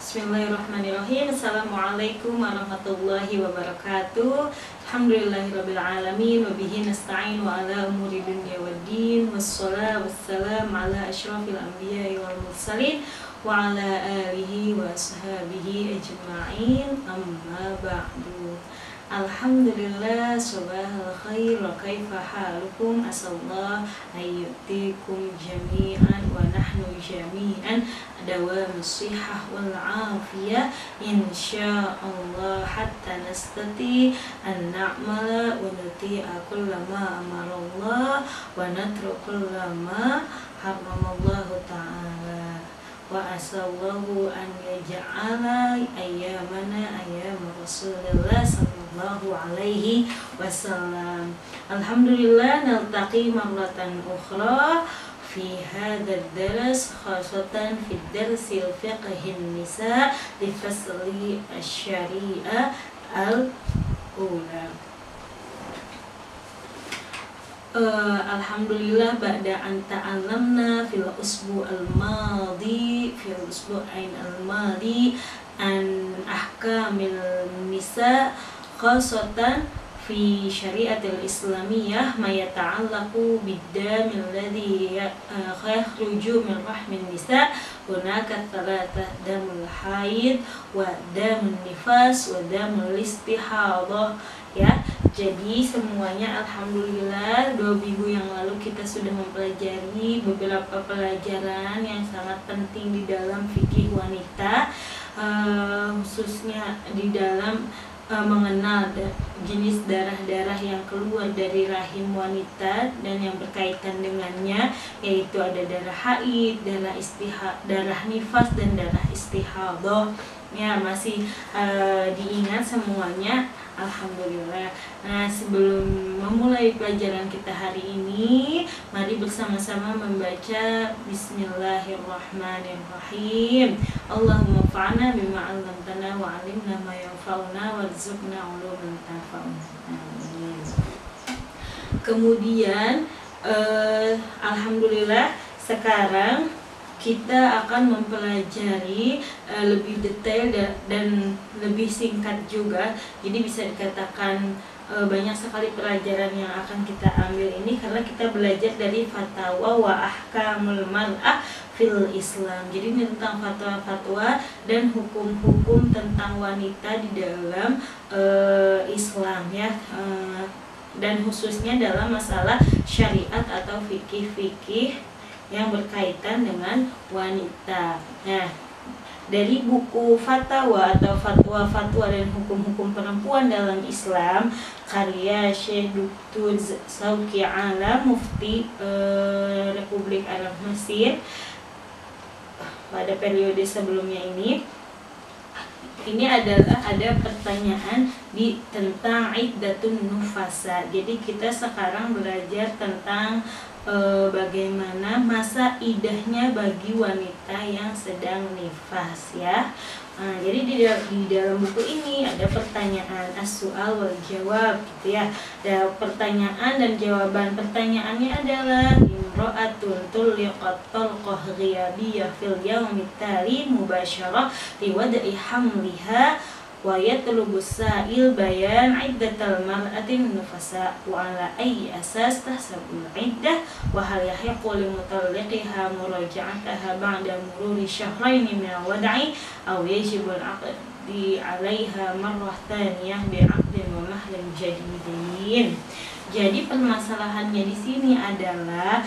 Bismillahirrahmanirrahim. Assalamualaikum warahmatullahi wabarakatuh. Alhamdulillahirabbil alamin wa bihi nasta'in wa ala umuri dunya waddin wassalatu wassalamu ala asyrafil anbiya'i wal mursalin wa ala alihi wa ashabihi ajma'in. Amma ba'du. Alhamdulillah, subahal khair wa kaifa halukum, asallahu ayyutikum jami'an wa nahnu jami'an dawam sihah wal afiyah insyaallah hatta nastati an na'mala wa nuti'a kullama amarallah wa natrukullama haramallahu ta'ala wa asallahu an yaj'ala ayyamana ayyam Rasulullah sallallahu alaihi wasallam. Alhamdulillah, naltaqi marratan ukhra fi hadzal dars, khasatan fi darsil fiqhin nisa di fasli asy-syariah al-ula. Alhamdulillah, ba'da an ta'allamna fil usbu'il madi an ahkamil nisa khasatan fi syariatil islamiyah ma yata'allaqu biddamil ladzi yakhruju min rahmin nisa. Hunaka thalatha, damul haid wa damun nifas wa damul istihadah. Ya, jadi semuanya alhamdulillah 2 minggu yang lalu kita sudah mempelajari beberapa pelajaran yang sangat penting di dalam fikih wanita, khususnya di dalam mengenal jenis darah-darah yang keluar dari rahim wanita dan yang berkaitan dengannya, yaitu ada darah haid, darah nifas dan darah istihadah. Ya, masih diingat semuanya, alhamdulillah. Nah, sebelum memulai pelajaran kita hari ini, mari bersama-sama membaca Bismillahirrahmanirrahim. Allahumma fa'na bima 'allamtana wa 'allimna ma yanfa'una warzuqna 'uluman tanfa'una. Amin. Kemudian alhamdulillah, sekarang kita akan mempelajari lebih detail dan lebih singkat juga. Jadi bisa dikatakan banyak sekali pelajaran yang akan kita ambil ini karena kita belajar dari fatwa wa ahkamul mar'ah fil Islam. Jadi ini tentang fatwa-fatwa dan hukum-hukum tentang wanita di dalam Islam, ya, dan khususnya dalam masalah syariat atau fikih-fikih yang berkaitan dengan wanita. Nah, dari buku Fatwa atau Fatwa-Fatwa dan Hukum-Hukum Perempuan dalam Islam, karya Syekh Dr. Shawki Alam, Mufti Republik Arab Mesir pada periode sebelumnya ini adalah ada pertanyaan tentang iddatun nufasa. Jadi kita sekarang belajar tentang bagaimana masa idahnya bagi wanita yang sedang nifas, ya. Jadi di dalam buku ini ada pertanyaan as-su'al wal jawab, gitu ya. Ada pertanyaan dan jawaban. Pertanyaannya adalah imra'atun tulliqat talqah ghiyabiyah fil yaumit tali mubasyarah li wad'i hamliha wa yatlubu sa'il bayan iddatal mar'atin nufasa wa ala ayyi asas tahsabul iddah wa hal yahiqu li mutalliqiha muraja'ataha ba'da mururi syahraini min al-wad'i aw yajibu al-'aqdi 'alayha marrah thaniyah bi'aqdin wa mahlin jadidin. Jadi permasalahannya di sini adalah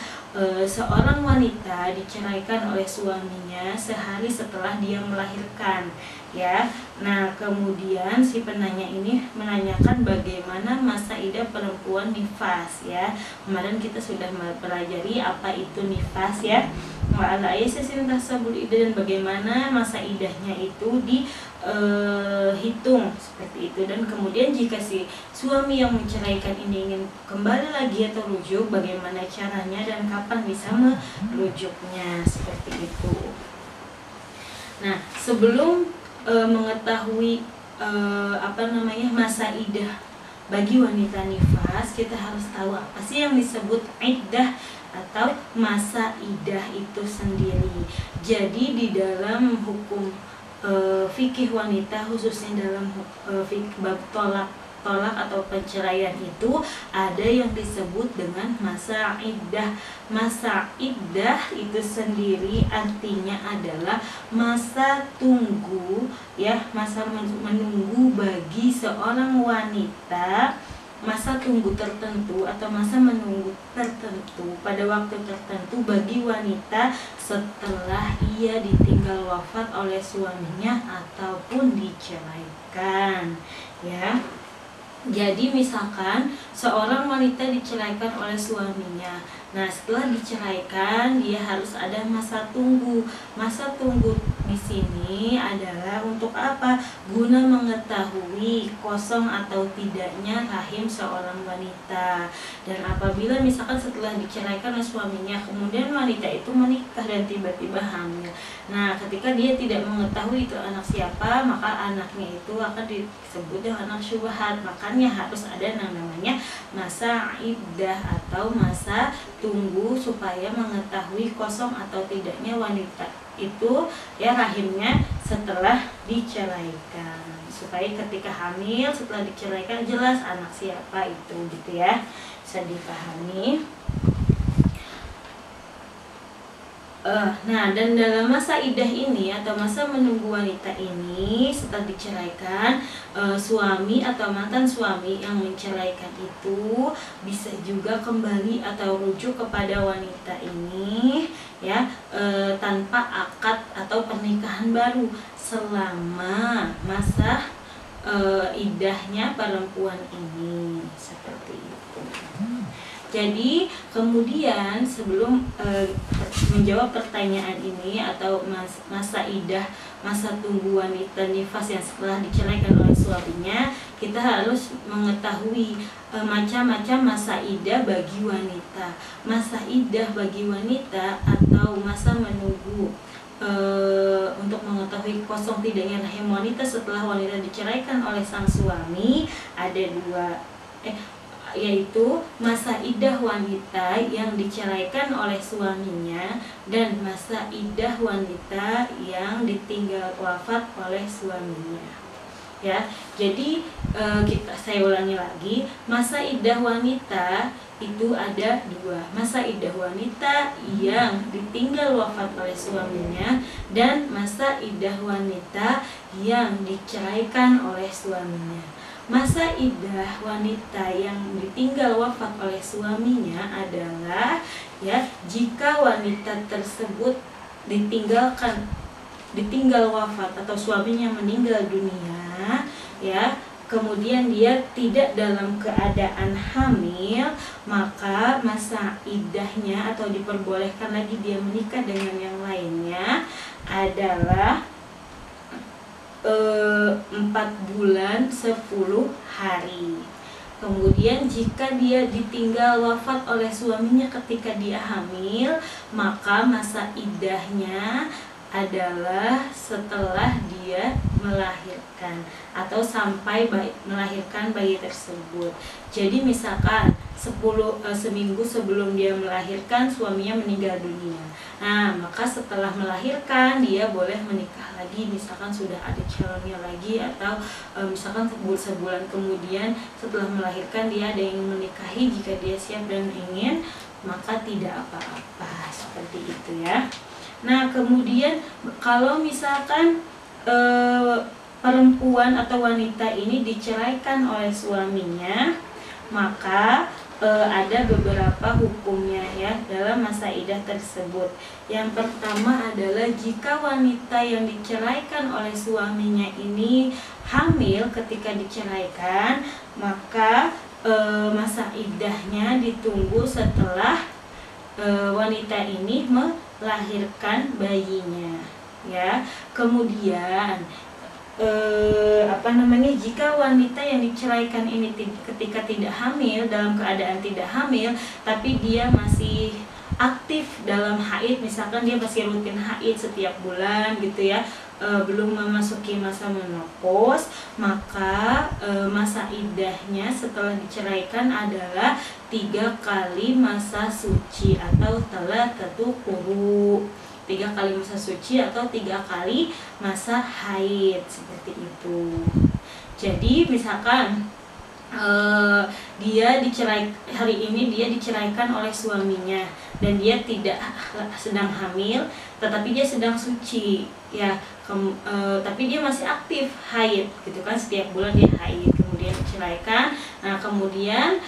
seorang wanita diceraikan oleh suaminya sehari setelah dia melahirkan, ya. Nah, kemudian si penanya ini menanyakan bagaimana masa idah perempuan nifas, ya. Kemarin kita sudah mempelajari apa itu nifas, ya. Wa'ala ayasasin tahsabul iddah, dan bagaimana masa idahnya itu dihitung seperti itu. Dan kemudian jika si suami yang menceraikan ini ingin kembali lagi atau rujuk, bagaimana caranya dan kapan bisa merujuknya, seperti itu. Nah, sebelum mengetahui masa idah bagi wanita nifas, kita harus tahu apa sih yang disebut iddah atau masa idah itu sendiri. Jadi di dalam hukum fikih wanita khususnya dalam bab tolak atau perceraian itu ada yang disebut dengan masa iddah. Masa iddah itu sendiri artinya adalah masa tunggu, ya, masa menunggu bagi seorang wanita, masa tunggu tertentu atau masa menunggu tertentu pada waktu tertentu bagi wanita setelah ia ditinggal wafat oleh suaminya ataupun diceraikan, ya. Jadi misalkan seorang wanita diceraikan oleh suaminya. Nah, setelah diceraikan dia harus ada masa tunggu. Masa tunggu di sini adalah untuk apa? Guna mengetahui kosong atau tidaknya rahim seorang wanita. Dan apabila misalkan setelah diceraikan oleh suaminya, kemudian wanita itu menikah dan tiba-tiba hamil. Nah, ketika dia tidak mengetahui itu anak siapa, maka anaknya itu akan disebut dengan anak syubhat. Makanya harus ada yang namanya masa iddah atau masa tunggu supaya mengetahui kosong atau tidaknya wanita itu, ya, rahimnya setelah diceraikan, supaya ketika hamil setelah diceraikan jelas anak siapa itu, gitu ya, bisa dipahami. Nah, dan dalam masa iddah ini atau masa menunggu wanita ini setelah diceraikan, suami atau mantan suami yang menceraikan itu bisa juga kembali atau rujuk kepada wanita ini, ya, tanpa akad atau pernikahan baru selama masa iddahnya perempuan ini, seperti itu. Jadi kemudian sebelum menjawab pertanyaan ini atau masa iddah, masa tunggu wanita nifas yang setelah diceraikan oleh suaminya, kita harus mengetahui macam-macam masa iddah bagi wanita. Masa iddah bagi wanita atau masa menunggu untuk mengetahui kosong tidaknya rahim wanita setelah wanita diceraikan oleh sang suami ada dua, yaitu masa iddah wanita yang diceraikan oleh suaminya dan masa iddah wanita yang ditinggal wafat oleh suaminya, ya. Jadi saya ulangi lagi, masa iddah wanita itu ada dua, masa iddah wanita yang ditinggal wafat oleh suaminya dan masa iddah wanita yang diceraikan oleh suaminya. Masa iddah wanita yang ditinggal wafat oleh suaminya adalah, ya, jika wanita tersebut ditinggal wafat atau suaminya meninggal dunia, ya, kemudian dia tidak dalam keadaan hamil, maka masa iddahnya atau diperbolehkan lagi dia menikah dengan yang lainnya adalah 4 bulan 10 hari. Kemudian jika dia ditinggal wafat oleh suaminya ketika dia hamil, maka masa iddahnya adalah setelah dia melahirkan atau sampai melahirkan bayi tersebut. Jadi misalkan seminggu sebelum dia melahirkan suaminya meninggal dunia. Nah, maka setelah melahirkan dia boleh menikah lagi, misalkan sudah ada calonnya lagi, atau misalkan sebulan kemudian setelah melahirkan dia ada yang menikahi, jika dia siap dan ingin maka tidak apa-apa, seperti itu, ya. Nah, kemudian kalau misalkan perempuan atau wanita ini diceraikan oleh suaminya, maka ada beberapa hukumnya, ya, dalam masa iddah tersebut. Yang pertama adalah jika wanita yang diceraikan oleh suaminya ini hamil ketika diceraikan, maka masa iddahnya ditunggu setelah wanita ini melahirkan bayinya, ya. Kemudian jika wanita yang diceraikan ini ketika tidak hamil, dalam keadaan tidak hamil tapi dia masih aktif dalam haid, misalkan dia masih rutin haid setiap bulan, gitu ya, belum memasuki masa menopause, maka masa iddahnya setelah diceraikan adalah 3 kali masa suci atau talatatu quru. 3 kali masa suci atau 3 kali masa haid, seperti itu. Jadi misalkan dia hari ini dia diceraikan oleh suaminya dan dia tidak sedang hamil, tetapi dia sedang suci ya, tapi dia masih aktif haid gitu kan, setiap bulan dia haid, kemudian diceraikan. Nah kemudian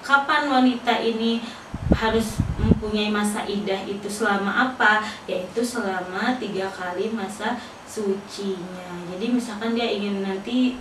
kapan wanita ini harus mempunyai masa iddah itu selama apa? Yaitu selama 3 kali masa sucinya. Jadi misalkan dia ingin nanti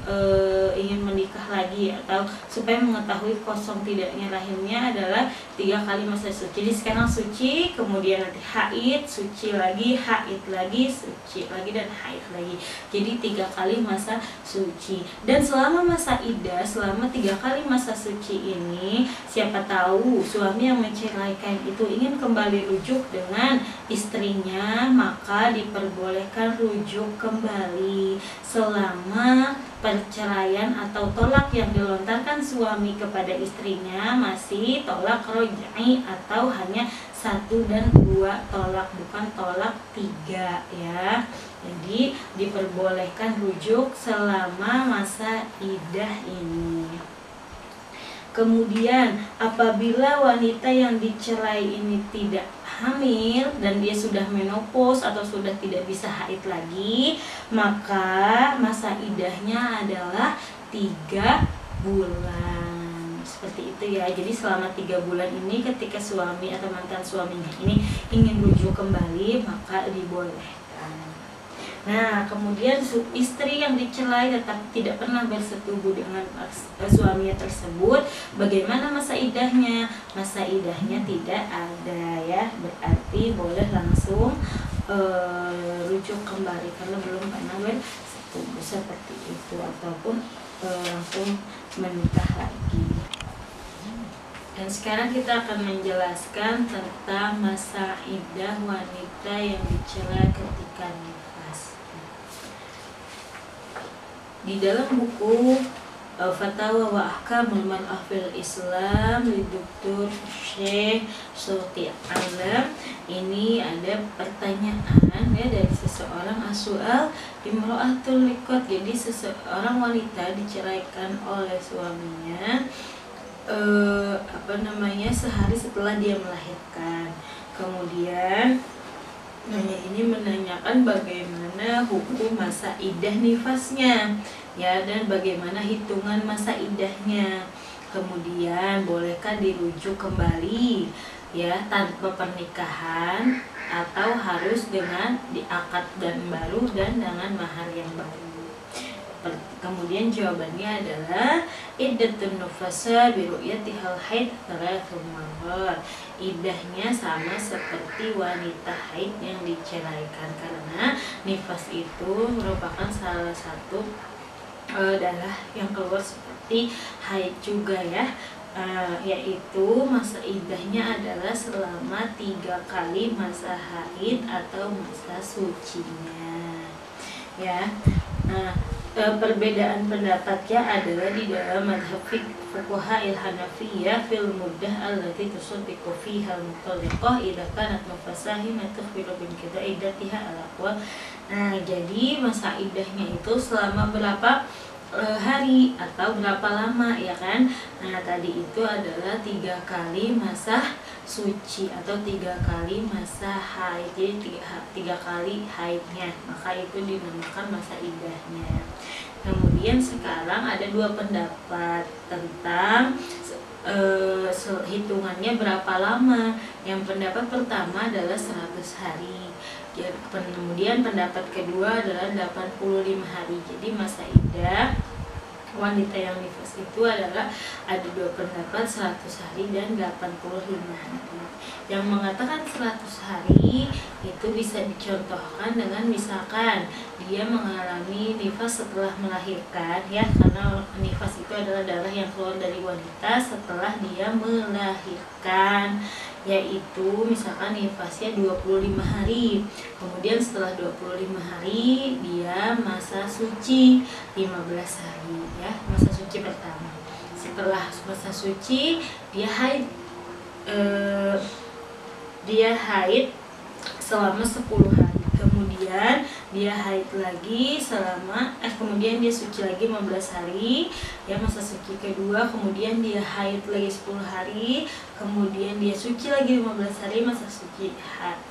ingin menikah lagi, atau supaya mengetahui kosong tidaknya rahimnya adalah 3 kali masa suci. Jadi sekarang suci, kemudian nanti haid, suci lagi, haid lagi, suci lagi, dan haid lagi. Jadi 3 kali masa suci. Dan selama masa iddah, selama 3 kali masa suci ini, siapa tahu suami yang menceraikan itu ingin kembali rujuk dengan istrinya, maka diperbolehkan rujuk kembali selama perceraian atau tolak yang dilontarkan suami kepada istrinya masih tolak roj'i atau hanya 1 dan 2 tolak, bukan tolak 3 ya. Jadi diperbolehkan rujuk selama masa iddah ini. Kemudian apabila wanita yang dicerai ini tidak hamil dan dia sudah menopause atau sudah tidak bisa haid lagi, maka masa iddahnya adalah 3 bulan. Seperti itu ya. Jadi selama 3 bulan ini ketika suami atau mantan suaminya ini ingin rujuk kembali, maka dibolehkan. Nah, kemudian istri yang dicerai tetap tidak pernah bersetubuh dengan suaminya tersebut, bagaimana masa iddahnya? Masa iddahnya tidak ada ya, berarti boleh langsung rujuk kembali karena belum pernah bersetubuh seperti itu, ataupun langsung menikah lagi. Dan sekarang kita akan menjelaskan tentang masa iddah wanita yang dicerai ketika nifas. Di dalam buku Fatawa wa Ahkamul Mar'ah fil Islam di Dr. Syekh Sulti Alam, ini ada pertanyaan ya dari seseorang, as-su'al imra'atul liqat. Jadi seseorang wanita diceraikan oleh suaminya sehari setelah dia melahirkan. Kemudian ini menanyakan bagaimana hukum masa iddah nifasnya ya, dan bagaimana hitungan masa iddahnya. Kemudian bolehkah dirujuk kembali ya tanpa pernikahan, atau harus dengan diakad dan baru dan dengan mahar yang baru. Kemudian jawabannya adalah iddatun nufasa bi ru'yatihal haid 3 marrat. Iddahnya sama seperti wanita haid yang diceraikan, karena nifas itu merupakan salah satu darah yang keluar seperti haid juga ya. Yaitu masa iddahnya adalah selama 3 kali masa haid atau masa sucinya ya. Nah, perbedaan pendapatnya adalah di dalam madhab fuqaha al-Hanafiyah fil muddah allati tusaddiqu fiha al-mutallaqah idza kanat mufasahi tukhbiru bin kita iddatiha al-aqwa. Nah, jadi masa iddahnya itu selama berapa hari atau berapa lama ya kan. Nah, tadi itu adalah 3 kali masa suci atau 3 kali masa haid. Jadi 3 kali haidnya, maka itu dinamakan masa iddahnya. Kemudian sekarang ada 2 pendapat tentang hitungannya berapa lama. Yang pendapat pertama adalah 100 hari. Kemudian pendapat kedua adalah 85 hari. Jadi masa iddah wanita yang nifas itu adalah ada 2 pendapat, 100 hari dan 85 hari. Yang mengatakan 100 hari itu bisa dicontohkan dengan misalkan dia mengalami nifas setelah melahirkan ya, karena nifas itu adalah darah yang keluar dari wanita setelah dia melahirkan, yaitu misalkan nifasnya 25 hari. Kemudian setelah 25 hari dia masa suci 15 hari ya, masa suci pertama. Setelah masa suci dia haid selama 10 hari. Kemudian dia haid lagi kemudian dia suci lagi 15 hari ya, masa suci kedua. Kemudian dia haid lagi 10 hari, kemudian dia suci lagi 15 hari, masa suci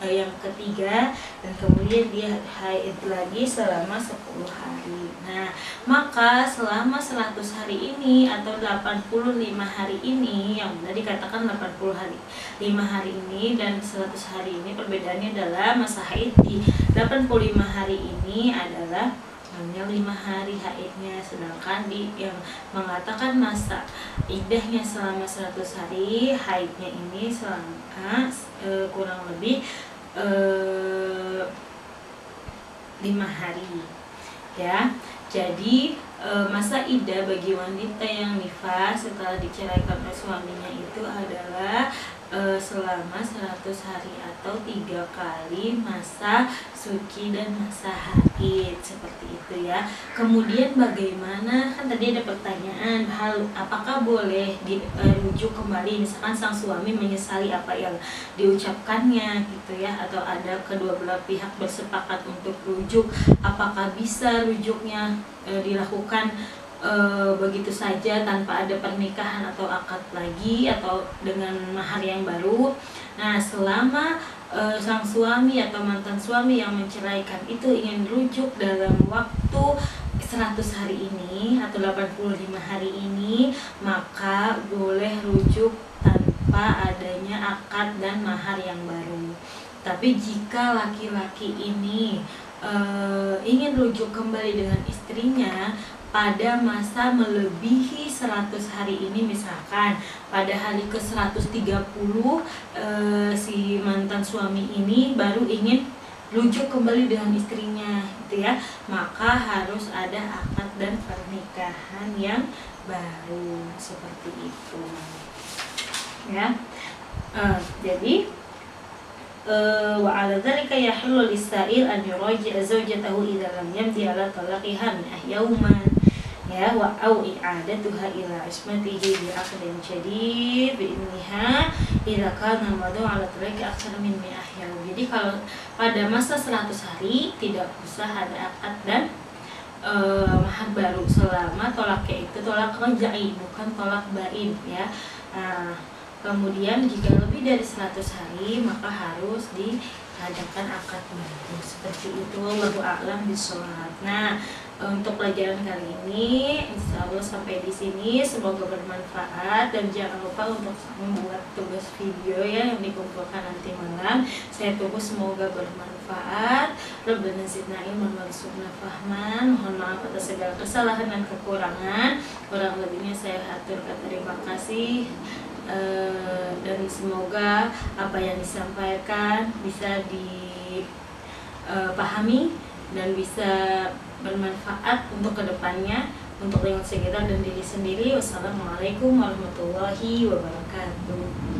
yang ketiga, dan kemudian dia haid lagi selama 10 hari. Nah, maka selama 100 hari ini atau 85 hari ini, yang benar dikatakan 80 hari 5 hari ini dan 100 hari ini, perbedaannya adalah masa haid di 85 hari ini adalah hanya 5 hari haidnya, sedangkan di yang mengatakan masa iddahnya selama 100 hari, haidnya ini selama kurang lebih 5 hari ya. Jadi masa iddah bagi wanita yang nifas setelah diceraikan oleh suaminya itu adalah selama 100 hari atau 3 kali masa suci dan masa haid, seperti itu ya. Kemudian bagaimana, kan tadi ada pertanyaan apakah boleh dirujuk kembali misalkan sang suami menyesali apa yang diucapkannya gitu ya, atau ada kedua belah pihak bersepakat untuk rujuk, apakah bisa rujuknya dilakukan begitu saja tanpa ada pernikahan atau akad lagi atau dengan mahar yang baru. Nah, selama sang suami atau mantan suami yang menceraikan itu ingin rujuk dalam waktu 100 hari ini atau 85 hari ini, maka boleh rujuk tanpa adanya akad dan mahar yang baru. Tapi jika laki-laki ini ingin rujuk kembali dengan istrinya pada masa melebihi 100 hari ini, misalkan pada hari ke-130 si mantan suami ini baru ingin rujuk kembali dengan istrinya gitu ya, maka harus ada akad dan pernikahan yang baru, seperti itu ya. Jadi wa 'ala dzalika yahillu lis-sa'il an yuraji'a zawjatahu idza lam yamdi 'ala talaqiha min yawman ya, wa au i'adatuha ila ismatihi bi 'aqdin jadid bi inniha idza kana madu 'ala talaqi aktsar min 100 yawm. Jadi kalau pada masa 100 hari tidak usah ada akad dan mahar baru selama tolaknya itu tolak rajai, bukan tolak bain ya. Kemudian jika lebih dari 100 hari maka harus diadakan akad baru, seperti itu. Wallahu a'lam bishawab. Nah, untuk pelajaran kali ini insya Allah sampai di sini, semoga bermanfaat dan jangan lupa untuk membuat tugas video ya yang dikumpulkan nanti malam. Saya tunggu, semoga bermanfaat. Rabbana zidna ilman warzuqna fahman. Mohon maaf atas segala kesalahan dan kekurangan. Kurang lebihnya saya haturkan terima kasih. Dan semoga apa yang disampaikan bisa dipahami dan bisa bermanfaat untuk kedepannya, untuk lingkungan sekitar dan diri sendiri. Wassalamualaikum warahmatullahi wabarakatuh.